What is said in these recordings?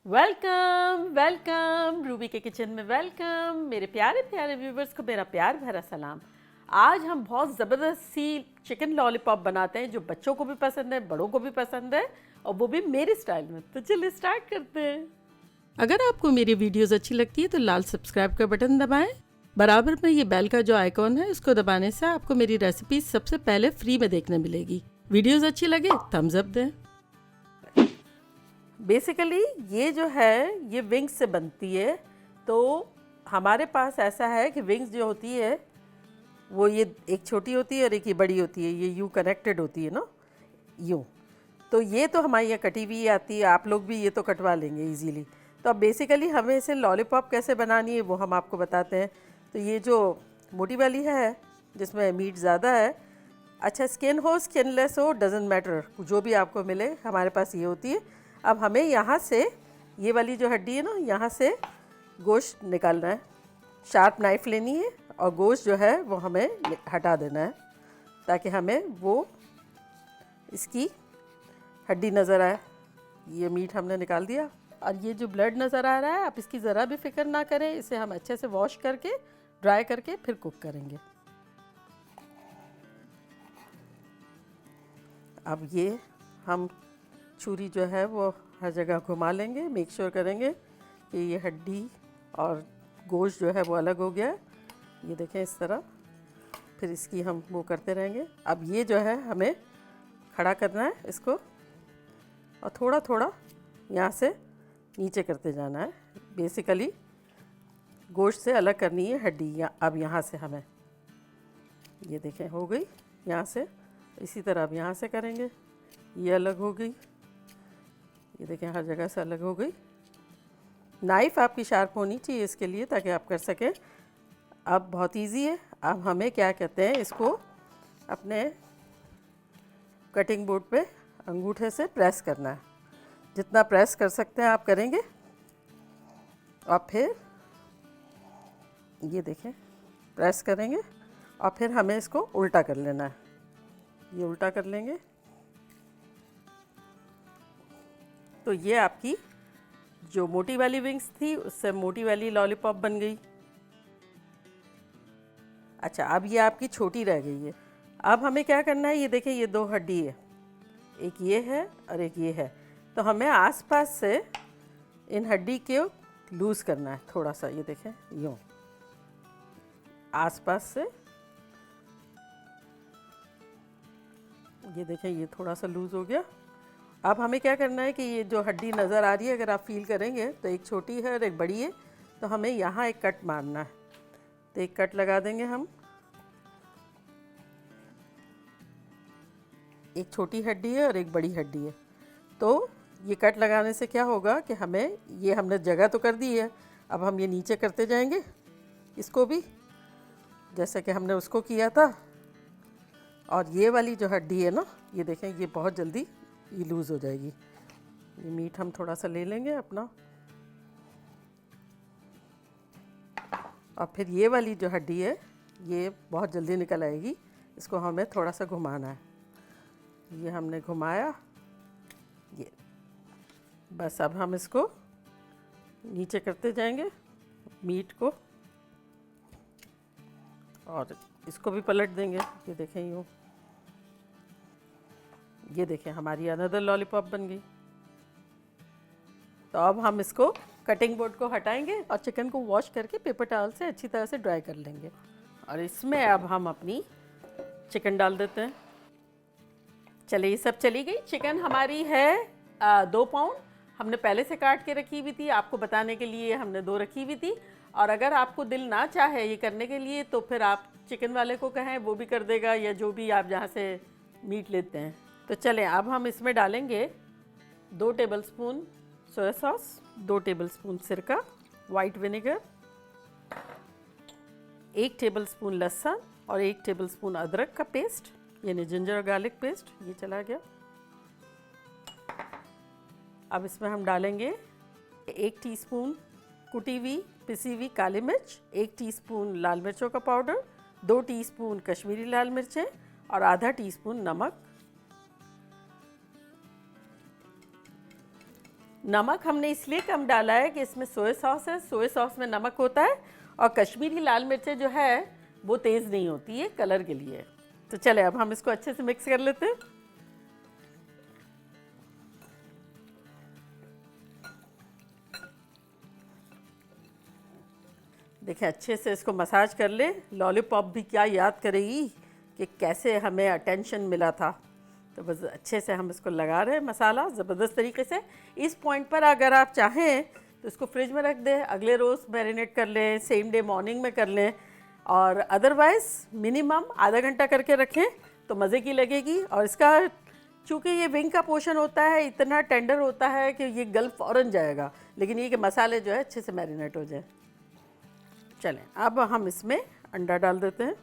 Welcome welcome Ruby के kitchen में welcome. मेरे प्यारे प्यारे व्यूवर्स को मेरा प्यार भरा सलाम। आज हम बहुत ज़बरदस्त सी चिकन लॉलीपॉप बनाते हैं जो बच्चों को भी पसंद है, बड़ों को भी पसंद है, और वो भी मेरे स्टाइल में। तो चलिए स्टार्ट करते हैं। अगर आपको मेरी वीडियोस अच्छी लगती है तो लाल सब्सक्राइब का बटन दबाएं। बराबर में ये बेल का जो आइकॉन है इसको दबाने से आपको मेरी रेसिपी सबसे पहले फ्री में देखने मिलेगी। वीडियोस अच्छी लगे थम्स अप दें। बेसिकली ये जो है ये विंग्स से बनती है। तो हमारे पास ऐसा है कि विंग्स जो होती है वो ये एक छोटी होती है और एक ये बड़ी होती है, ये यूँ कनेक्टेड होती है ना, यूँ। तो ये तो हमारे यहाँ कटी हुई आती है, आप लोग भी ये तो कटवा लेंगे इजीली। तो अब बेसिकली हमें इसे लॉलीपॉप कैसे बनानी है वो हम आपको बताते हैं। तो ये जो मोटी वाली है जिसमें मीट ज़्यादा है, अच्छा स्किन हो स्किनलेस हो डजेंट मैटर, जो भी आपको मिले, हमारे पास ये होती है। अब हमें यहाँ से ये वाली जो हड्डी है ना, यहाँ से गोश्त निकालना है। शार्प नाइफ़ लेनी है और गोश्त जो है वो हमें हटा देना है ताकि हमें वो इसकी हड्डी नज़र आए। ये मीट हमने निकाल दिया और ये जो ब्लड नज़र आ रहा है, आप इसकी ज़रा भी फिक्र ना करें। इसे हम अच्छे से वॉश करके ड्राई करके फिर कुक करेंगे। अब ये हम छुरी जो है वो हर जगह घुमा लेंगे, मेक श्योर करेंगे कि ये हड्डी और गोश्त जो है वो अलग हो गया है। ये देखें इस तरह, फिर इसकी हम वो करते रहेंगे। अब ये जो है हमें खड़ा करना है इसको और थोड़ा थोड़ा यहाँ से नीचे करते जाना है। बेसिकली गोश्त से अलग करनी है हड्डी। अब यहाँ से हमें ये देखें हो गई यहाँ से। इसी तरह अब यहाँ से करेंगे, ये अलग हो गई, ये देखें हर जगह से अलग हो गई। नाइफ़ आपकी शार्प होनी चाहिए इसके लिए ताकि आप कर सकें। अब बहुत इजी है। अब हमें क्या कहते हैं, इसको अपने कटिंग बोर्ड पे अंगूठे से प्रेस करना है। जितना प्रेस कर सकते हैं आप करेंगे। और फिर ये देखें प्रेस करेंगे और फिर हमें इसको उल्टा कर लेना है। ये उल्टा कर लेंगे तो ये आपकी जो मोटी वाली विंग्स थी उससे मोटी वाली लॉलीपॉप बन गई। अच्छा अब ये आपकी छोटी रह गई है। अब हमें क्या करना है, ये देखें ये दो हड्डी है, एक ये है और एक ये है। तो हमें आसपास से इन हड्डी को लूज़ करना है थोड़ा सा। ये देखें यूँ आसपास से, ये देखें ये थोड़ा सा लूज़ हो गया। अब हमें क्या करना है कि ये जो हड्डी नज़र आ रही है, अगर आप फील करेंगे तो एक छोटी है और एक बड़ी है। तो हमें यहाँ एक कट मारना है, तो एक कट लगा देंगे हम। एक छोटी हड्डी है और एक बड़ी हड्डी है। तो ये कट लगाने से क्या होगा कि हमें ये हमने जगह तो कर दी है, अब हम ये नीचे करते जाएंगे इसको भी, जैसे कि हमने उसको किया था। और ये वाली जो हड्डी है ना, ये देखें ये बहुत जल्दी ये लूज़ हो जाएगी। ये मीट हम थोड़ा सा ले लेंगे अपना, और फिर ये वाली जो हड्डी है ये बहुत जल्दी निकल आएगी। इसको हमें थोड़ा सा घुमाना है। ये हमने घुमाया, ये बस। अब हम इसको नीचे करते जाएंगे मीट को, और इसको भी पलट देंगे। ये देखें यूँ, ये देखें हमारी अनदर लॉलीपॉप बन गई। तो अब हम इसको कटिंग बोर्ड को हटाएंगे और चिकन को वॉश करके पेपर टॉवल से अच्छी तरह से ड्राई कर लेंगे। और इसमें अब हम अपनी चिकन डाल देते हैं। चलिए ये सब चली गई। चिकन हमारी है 2 पाउंड। हमने पहले से काट के रखी हुई थी, आपको बताने के लिए हमने 2 रखी हुई थी। और अगर आपको दिल ना चाहे ये करने के लिए तो फिर आप चिकन वाले को कहें, वो भी कर देगा, या जो भी आप जहाँ से मीट लेते हैं। तो चलें अब हम इसमें डालेंगे 2 टेबलस्पून सोया सॉस, 2 टेबलस्पून सिरका, वाइट विनेगर, 1 टेबलस्पून लहसुन और 1 टेबलस्पून अदरक का पेस्ट, यानी जिंजर और गार्लिक पेस्ट। ये चला गया। अब इसमें हम डालेंगे 1 टीस्पून कुटी हुई पिसी हुई काली मिर्च, 1 टीस्पून लाल मिर्चों का पाउडर, 2 टीस्पून कश्मीरी लाल मिर्चें और आधा टीस्पून नमक। नमक हमने इसलिए कम डाला है कि इसमें सोया सॉस है, सोया सॉस में नमक होता है, और कश्मीरी लाल मिर्चें जो है वो तेज़ नहीं होती है, कलर के लिए। तो चले अब हम इसको अच्छे से मिक्स कर लेते हैं। देखिए अच्छे से इसको मसाज कर ले। लॉलीपॉप भी क्या याद करेगी कि कैसे हमें अटेंशन मिला था। तो बस अच्छे से हम इसको लगा रहे हैं मसाला ज़बरदस्त तरीके से। इस पॉइंट पर अगर आप चाहें तो इसको फ्रिज में रख दें, अगले रोज़ मैरिनेट कर लें, सेम डे मॉर्निंग में कर लें, और अदरवाइज़ मिनिमम आधा घंटा करके रखें तो मज़े की लगेगी। और इसका चूँकि ये विंग का पोर्शन होता है, इतना टेंडर होता है कि ये गल फ़ौरन जाएगा, लेकिन ये कि मसाले जो है अच्छे से मैरिनेट हो जाए। चलें अब हम इसमें अंडा डाल देते हैं।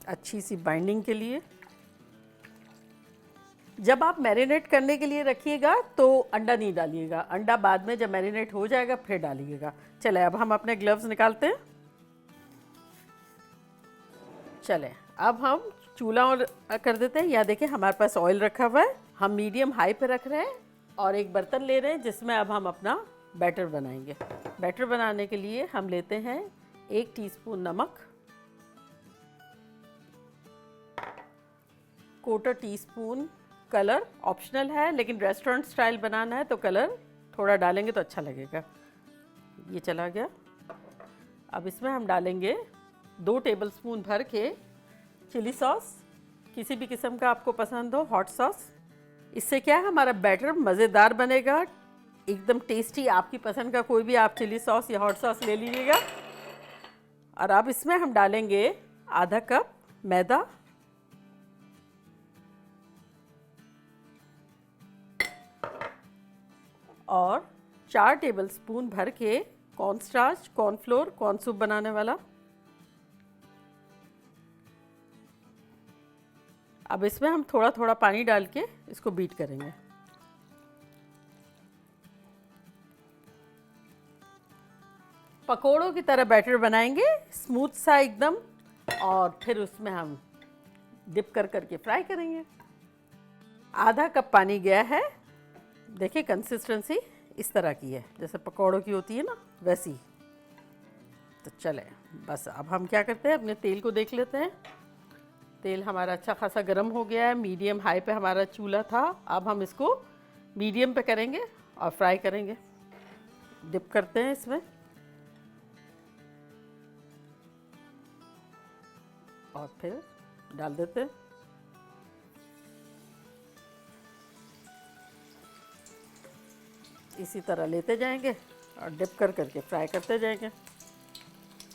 अच्छी सी बाइंडिंग के लिए। जब आप मैरिनेट करने के लिए रखिएगा तो अंडा नहीं डालिएगा, अंडा बाद में जब मैरिनेट हो जाएगा फिर डालिएगा। चले अब हम अपने ग्लव्स निकालते हैं। चले अब हम चूल्हा और कर देते हैं। या देखिए हमारे पास ऑयल रखा हुआ है, हम मीडियम हाई पे रख रहे हैं और एक बर्तन ले रहे हैं जिसमें अब हम अपना बैटर बनाएंगे। बैटर बनाने के लिए हम लेते हैं 1 टीस्पून नमक, 1/4 टीस्पून कलर, ऑप्शनल है लेकिन रेस्टोरेंट स्टाइल बनाना है तो कलर थोड़ा डालेंगे तो अच्छा लगेगा। ये चला गया। अब इसमें हम डालेंगे 2 टेबलस्पून भर के चिली सॉस, किसी भी किस्म का आपको पसंद हो, हॉट सॉस। इससे क्या है हमारा बैटर मज़ेदार बनेगा, एकदम टेस्टी। आपकी पसंद का कोई भी आप चिली सॉस या हॉट सॉस ले लीजिएगा। और अब इसमें हम डालेंगे आधा कप मैदा, और 4 टेबलस्पून भर के कॉर्नस्टार्च, कॉर्नफ्लोर, कॉर्न सूप बनाने वाला। अब इसमें हम थोड़ा थोड़ा पानी डाल के इसको बीट करेंगे। पकोड़ों की तरह बैटर बनाएंगे, स्मूथ सा एकदम, और फिर उसमें हम डिप कर करके फ्राई करेंगे। आधा कप पानी गया है। देखिए कंसिस्टेंसी इस तरह की है जैसे पकौड़ों की होती है ना, वैसी। तो चले बस अब हम क्या करते हैं, अपने तेल को देख लेते हैं। तेल हमारा अच्छा खासा गर्म हो गया है, मीडियम हाई पे हमारा चूल्हा था। अब हम इसको मीडियम पे करेंगे और फ्राई करेंगे। डिप करते हैं इसमें और फिर डाल देते हैं। इसी तरह लेते जाएंगे और डिप कर करके फ्राई करते जाएंगे।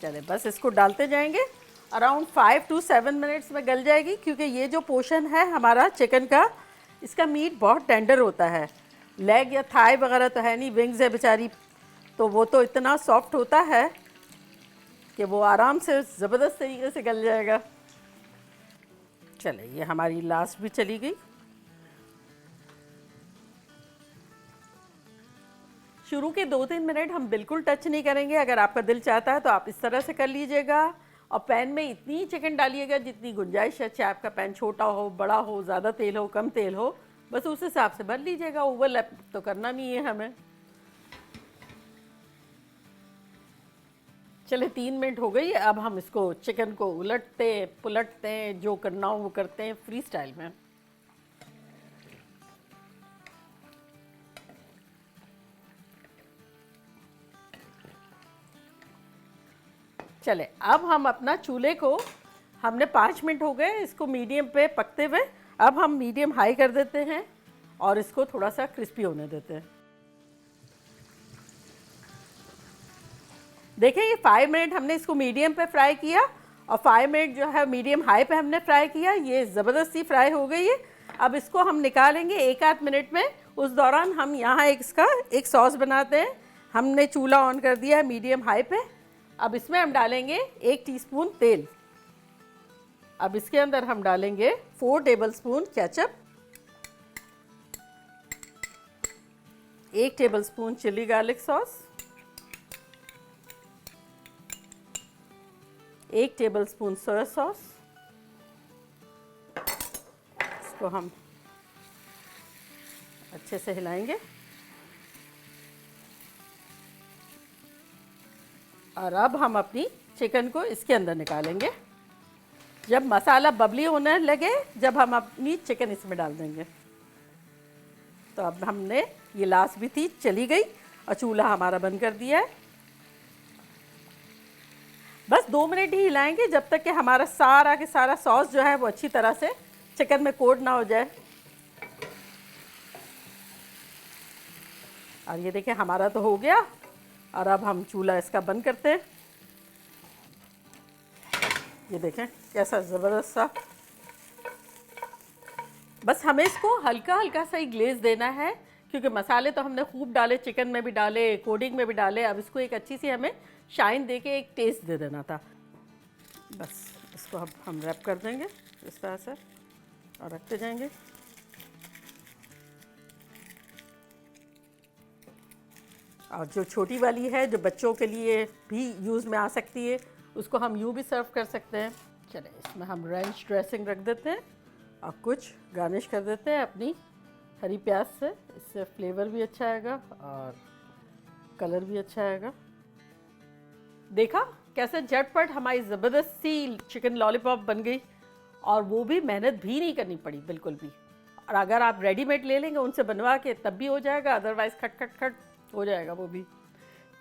चले बस इसको डालते जाएंगे। अराउंड 5 to 7 मिनट्स में गल जाएगी, क्योंकि ये जो पोर्शन है हमारा चिकन का, इसका मीट बहुत टेंडर होता है। लेग या थाई वगैरह तो है नहीं, विंग्स है बेचारी, तो वो तो इतना सॉफ्ट होता है कि वो आराम से ज़बरदस्त तरीके से गल जाएगा। चले ये हमारी लास्ट भी चली गई। शुरू के 2-3 मिनट हम बिल्कुल टच नहीं करेंगे। अगर आपका दिल चाहता है तो आप इस तरह से कर लीजिएगा, और पैन में इतनी चिकन डालिएगा जितनी गुंजाइश है। चाहे आपका पैन छोटा हो, बड़ा हो, ज़्यादा तेल हो, कम तेल हो, बस उस हिसाब से भर लीजिएगा। ओवरलैप तो करना नहीं है हमें। चले 3 मिनट हो गई। अब हम इसको चिकन को उलटते पुलटते, जो करना हो वो करते हैं फ्री स्टाइल में। चले अब हम अपना चूल्हे को, हमने 5 मिनट हो गए इसको मीडियम पे पकते हुए। अब हम मीडियम हाई कर देते हैं और इसको थोड़ा सा क्रिस्पी होने देते हैं। देखिए ये 5 मिनट हमने इसको मीडियम पे फ्राई किया और 5 मिनट जो है मीडियम हाई पे हमने फ्राई किया। ये ज़बरदस्ती फ्राई हो गई है। अब इसको हम निकालेंगे 1-8 मिनट में। उस दौरान हम यहाँ इसका एक सॉस बनाते हैं। हमने चूल्हा ऑन कर दिया है मीडियम हाई पे। अब इसमें हम डालेंगे 1 टीस्पून तेल। अब इसके अंदर हम डालेंगे 4 tablespoon ketchup, 1 tablespoon chilli garlic sauce, 1 tablespoon soya sauce, इसको हम अच्छे से हिलाएंगे। और अब हम अपनी चिकन को इसके अंदर निकालेंगे। जब मसाला बबली होने लगे, जब हम अपनी चिकन इसमें डाल देंगे। तो अब हमने ये लास्ट भी थी, चली गई और चूल्हा हमारा बंद कर दिया है। बस 2 मिनट ही हिलाएंगे जब तक कि हमारा सारा के सारा सॉस जो है वो अच्छी तरह से चिकन में कोट ना हो जाए। और ये देखिए हमारा तो हो गया। और अब हम चूल्हा इसका बंद करते हैं। ये देखें कैसा ज़बरदस्त सा। बस हमें इसको हल्का हल्का सा ही ग्लेज देना है, क्योंकि मसाले तो हमने खूब डाले, चिकन में भी डाले, कोडिंग में भी डाले। अब इसको एक अच्छी सी हमें शाइन दे के एक टेस्ट दे देना था। बस इसको अब हम रैप कर देंगे इस तरह से और रखते जाएंगे। और जो छोटी वाली है, जो बच्चों के लिए भी यूज़ में आ सकती है, उसको हम यूँ भी सर्व कर सकते हैं। चलिए इसमें हम रेंच ड्रेसिंग रख देते हैं और कुछ गार्निश कर देते हैं अपनी हरी प्याज से। इससे फ्लेवर भी अच्छा आएगा और कलर भी अच्छा आएगा। देखा कैसे झटपट हमारी ज़बरदस्त सी चिकन लॉलीपॉप बन गई, और वो भी मेहनत भी नहीं करनी पड़ी बिल्कुल भी। और अगर आप रेडीमेड ले लेंगे उनसे बनवा के तब भी हो जाएगा, अदरवाइज़ खट खट खट हो जाएगा वो भी।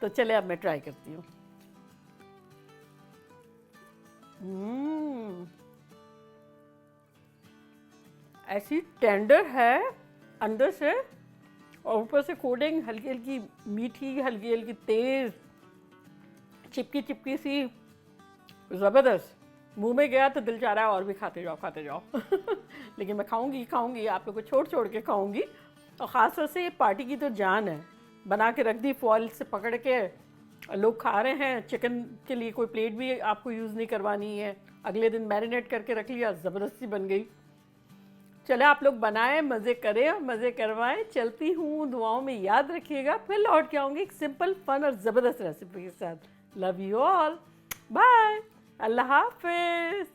तो चले अब मैं ट्राई करती हूँ। ऐसी टेंडर है अंदर से, और ऊपर से कोटिंग हल्की हल्की मीठी, हल्की हल्की तेज़, चिपकी चिपकी सी, ज़बरदस्त। मुंह में गया तो दिल चाह रहा है और भी खाते जाओ खाते जाओ। लेकिन मैं खाऊंगी, आप लोग को छोड़ छोड़ के खाऊंगी। और ख़ास तौर से ये पार्टी की तो जान है। बना के रख दी फॉइल से पकड़ के, लोग खा रहे हैं। चिकन के लिए कोई प्लेट भी आपको यूज़ नहीं करवानी है, अगले दिन मैरिनेट करके रख लिया, ज़बरदस्ती बन गई। चले आप लोग बनाएं, मज़े करें और मज़े करवाएं। चलती हूँ, दुआओं में याद रखिएगा। फिर लौट के आऊँगी एक सिंपल, फन और ज़बरदस्त रेसिपी के साथ। लव यू ऑल, बाय, अल्लाह हाफिज़।